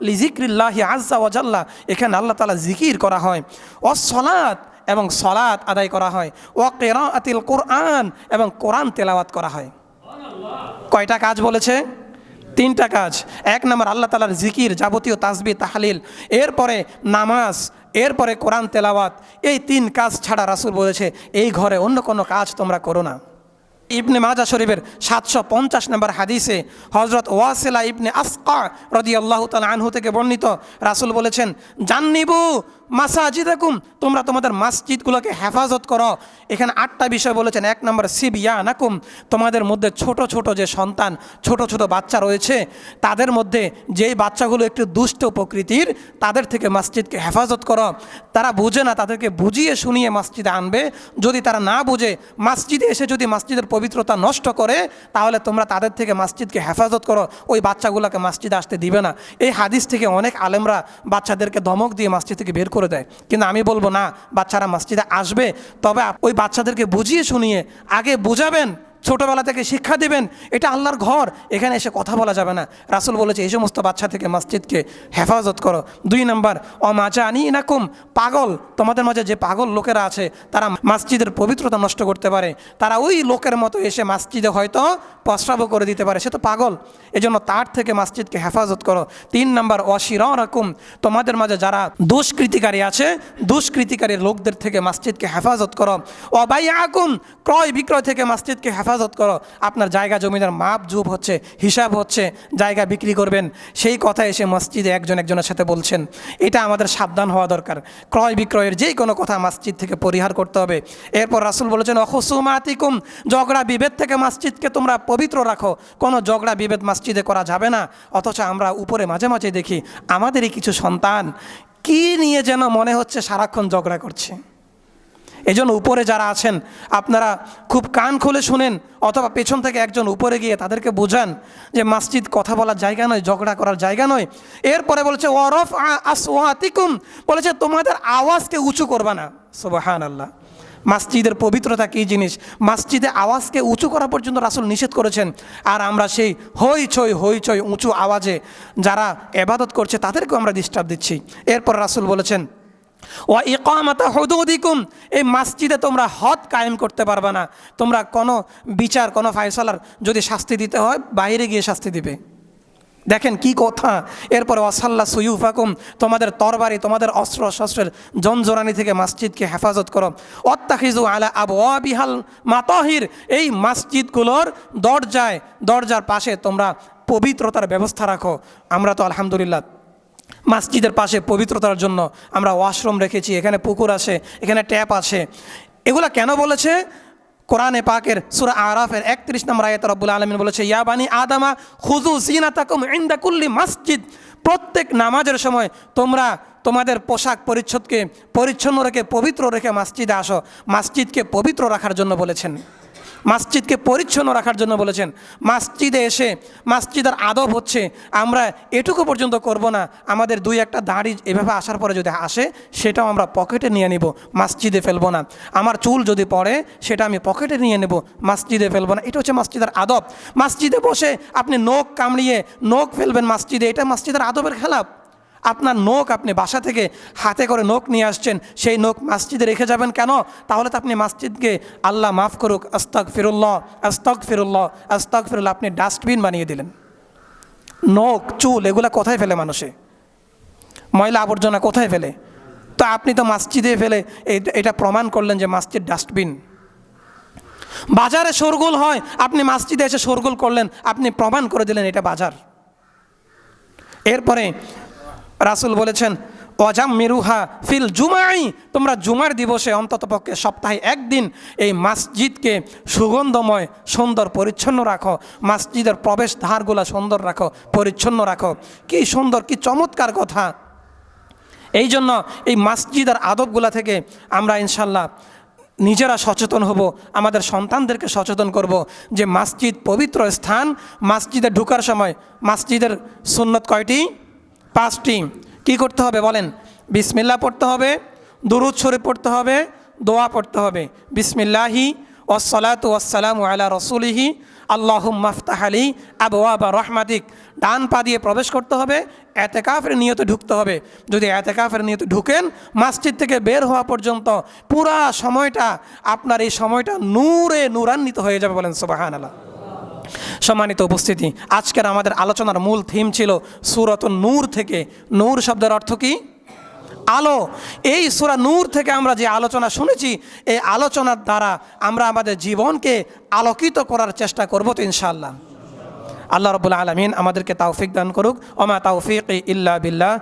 লিজিক্রিল্লাহি আজ্জা ওয়া জাল্লা, এখানে আল্লাহ তাআলা জিকির করা হয়। ওয়াস-সালাত, এবং সলাত আদায় করা হয়। ওয়া কিরাআতিল কুরআন, এবং কোরআন তেলাওয়াত করা হয়। কয়টা কাজ বলেছে? 3টা কাজ। 1 নম্বর আল্লাহ তাআলার জিকির, যাবতীয় তাসবিহ তাহলিল, এরপরে নামাজ, এরপরে কোরআন তেলাওয়াত। এই 3 কাজ ছাড়া রাসূল বলেছে এই ঘরে অন্য কোনো কাজ তোমরা করো না। ইবনে মাজাহ শরীফের 750 নম্বর হাদিসে হযরত ওয়াসিলা ইবনে আসকা রাদিয়াল্লাহু তাআলা আনহু থেকে বর্ণিত, রাসূল বলেছেন, জান্নিবু মাসাজিদাকুম, তোমরা তোমাদের মসজিদগুলোকে হেফাজত করো। এখানে 8টা বিষয় বলেছেন। 1 নম্বর সিবিয়ানাকুম, তোমাদের মধ্যে ছোট ছোট যে সন্তান, ছোট ছোট বাচ্চা রয়েছে, তাদের মধ্যে যেই বাচ্চাগুলো একটু দুষ্ট প্রকৃতির, তাদের থেকে মসজিদকে হেফাজত করো। তারা বুঝে না, তাদেরকে বুঝিয়ে শুনিয়ে মসজিদে আনবে। যদি তারা না বুঝে মসজিদে এসে যদি মসজিদের পবিত্রতা নষ্ট করে, তাহলে তোমরা তাদের থেকে মসজিদকে হেফাজত করো, ওই বাচ্চাগুলোকে মসজিদে আসতে দিবে না। এই হাদিস থেকে অনেক আলেমরা বাচ্চাদেরকে ধমক দিয়ে মসজিদ থেকে বের করে দেয়, কিন্তু আমি বলবো না, বাচ্চারা মসজিদে আসবে, তবে ওই বাচ্চাদেরকে বুঝিয়ে শুনিয়ে আগে বুঝাবেন, ছোটোবেলা থেকে শিক্ষা দিবেন, এটা আল্লাহর ঘর, এখানে এসে কথা বলা যাবে না। রাসূল বলেছে এই সমস্ত বাচ্চা থেকে মসজিদকে হেফাজত করো। 2 নম্বর অমাজানি নাকুম, পাগল, তোমাদের মাঝে যে পাগল লোকেরা আছে, তারা মসজিদের পবিত্রতা নষ্ট করতে পারে। তারা ওই লোকের মতো এসে মসজিদে হয়তো প্রস্রাবও করে দিতে পারে, সে তো পাগল, এজন্য তার থেকে মসজিদকে হেফাজত করো। 3 নম্বর অশিরাকুম, তোমাদের মাঝে যারা দুষ্কৃতিকারী আছে, দুষ্কৃতিকারী লোকদের থেকে মসজিদকে হেফাজত করো। অবাইয়াকুম, ক্রয় বিক্রয় থেকে মসজিদকে হেফাজত করো। আপনার জায়গা জমিদার মাপ জুব হচ্ছে, হিসাব হচ্ছে, জায়গা বিক্রি করবেন, সেই কথা এসে মসজিদে একজন একজনের সাথে বলছেন, এটা আমাদের সাবধান হওয়া দরকার। ক্রয় বিক্রয়ের যেই কোনো কথা মসজিদ থেকে পরিহার করতে হবে। এরপর রাসূল বলেছেন অখুসুমাতিকুম, ঝগড়া বিভেদ থেকে মসজিদকে তোমরা পবিত্র রাখো। কোনো ঝগড়া বিভেদ মসজিদে করা যাবে না। অথচ আমরা উপরে মাঝে মাঝে দেখি আমাদেরই কিছু সন্তান কি নিয়ে যেন মনে হচ্ছে সারাক্ষণ ঝগড়া করছে। এজন্য উপরে যারা আছেন আপনারা খুব কান খুলে শুনেন, অথবা পেছন থেকে একজন উপরে গিয়ে তাদেরকে বোঝান যে মসজিদ কথা বলার জায়গা নয়, ঝগড়া করার জায়গা নয়। এরপরে বলেছে ওয়ারফ আসওয়াতিকুম, বলেছে তোমাদের আওয়াজকে উঁচু করবা না। সুবহানাল্লাহ, মসজিদের পবিত্রতা কী জিনিস, মসজিদে আওয়াজকে উঁচু করা পর্যন্ত রাসূল নিষেধ করেছেন। আর আমরা সেই হইচই উঁচু আওয়াজে যারা ইবাদত করছে তাদেরকেও আমরা ডিস্টার্ব দিচ্ছি। এরপর রাসূল বলেছেন ওয়া ইকামাতা হুদুদিকুম, এই মসজিদে তোমরা হদ কায়েম করতে পারবে না। তোমরা কোনো বিচার, কোনো ফায়সালার যদি শাস্তি দিতে হয়, বাইরে গিয়ে শাস্তি দিবে। দেখেন কি কথা। এরপরে ওয়াসাল্লা সুয়ুফাকুম, তোমাদের তরবারি, তোমাদের অস্ত্র শস্ত্রের জনজরানি থেকে মসজিদকে হেফাজত করো। ওয়াত্তাখিজু আলা আবওয়াবিহাল মাতাহির, এই মসজিদগুলোর দরজার পাশে তোমরা পবিত্রতার ব্যবস্থা রাখো। আমরা তো আলহামদুলিল্লাহ মসজিদের পাশে পবিত্রতার জন্য আমরা ওয়াশরুম রেখেছি, এখানে পুকুর আছে, এখানে ট্যাপ আছে। এগুলা কেন বলেছে? কোরআনে পাকের সূরা আরাফের 31 নম্বর আয়াতে রব্বুল আলামিন বলেছে ইয়া বানি আদামা খুযু যিনাতাকুম ইনদা কুল্লি মসজিদ, প্রত্যেক নামাজের সময় তোমরা তোমাদের পোশাক পরিচ্ছদকে পরিচ্ছন্ন রেখে পবিত্র রেখে মসজিদে আসো। মসজিদকে পবিত্র রাখার জন্য বলেছেন, মসজিদকে পরিচ্ছন্ন রাখার জন্য বলেছেন। মসজিদে এসে মসজিদের আদব হচ্ছে আমরা এটুকু পর্যন্ত করব না, আমাদের 2-1টা দাড়ি এভাবে আসার পরে যদি আসে সেটাও আমরা পকেটে নিয়ে নিব, মসজিদে ফেলবো না। আমার চুল যদি পড়ে সেটা আমি পকেটে নিয়ে নেব, মসজিদে ফেলবো না। এটা হচ্ছে মসজিদের আদব। মসজিদে বসে আপনি নখ কামড়িয়ে নখ ফেলবেন মসজিদে, এটা মসজিদের আদবের খেলাফ। আপনার নখ আপনি বাসা থেকে হাতে করে নখ নিয়ে আসছেন, সেই নখ মসজিদে রেখে যাবেন কেন? তাহলে তো আপনি মসজিদকে আল্লাহ মাফ করুক আস্তাগফিরুল্লাহ আস্তাগফিরুল্লাহ আস্তাগফিরুল্লাহ আপনি ডাস্টবিন বানিয়ে দিলেন। নখ চুল এগুলা কোথায় ফেলে মানুষে? ময়লা আবর্জনা কোথায় ফেলে? তো আপনি তো মসজিদে ফেলে এটা প্রমাণ করলেন যে মসজিদ ডাস্টবিন। বাজারে শোরগোল হয়, আপনি মসজিদে এসে শোরগোল করলেন, আপনি প্রমাণ করে দিলেন এটা বাজার। এরপরে রাসূল বলেছেন ওয়াজাম্মিরুহা ফিল জুমাই, তোমরা জুমার দিবসে অন্ততপক্ষে সপ্তাহে 1 দিন এই মসজিদকে সুগন্ধময় সুন্দর পরিচ্ছন্ন রাখো, মসজিদের প্রবেশ দ্বারগুলো সুন্দর রাখো, পরিচ্ছন্ন রাখো। কি সুন্দর, কি চমৎকার কথা। এই জন্য এই মসজিদের আদবগুলা থেকে আমরা ইনশাল্লাহ নিজেরা সচেতন হব, আমাদের সন্তানদেরকে সচেতন করব যে মসজিদ পবিত্র স্থান। মসজিদে ঢোকার সময় মসজিদের সুন্নত কয়টি? 5টি। কী করতে হবে বলেন? বিসমিল্লাহ পড়তে হবে, দুরূদ শরীফ পড়তে হবে, দোয়া পড়তে হবে। বিসমিল্লাহি ওয়াসসালাতু ওয়াসসালামু আলা রাসূলিহি আল্লাহুম্মা আফতাহ আলী আবওয়াবা রহমাতিক, ডান পা দিয়ে প্রবেশ করতে হবে, এতেকাফের নিয়তে ঢুকতে হবে। যদি এতেকাফের নিয়তে ঢুকেন, মসজিদ থেকে বের হওয়া পর্যন্ত পুরা সময়টা আপনার এই সময়টা নূরে নূরান্বিত হয়ে যাবে। বলেন সুবহানাল্লাহ। সম্মানিত উপস্থিতি, আজকের আমাদের আলোচনার মূল থিম ছিল সূরাতুন নূর থেকে। নূর শব্দের অর্থ কি? আলো। এই সূরা নূর থেকে আমরা যে আলোচনা শুনেছি, এই আলোচনার দ্বারা আমরা আমাদের জীবনকে আলোকিত করার চেষ্টা করব তো ইনশাআল্লাহ। আল্লাহ রাব্বুল আলামিন আমাদেরকে তৌফিক দান করুক। ওমা তৌফিকি ইল্লা বিল্লাহ।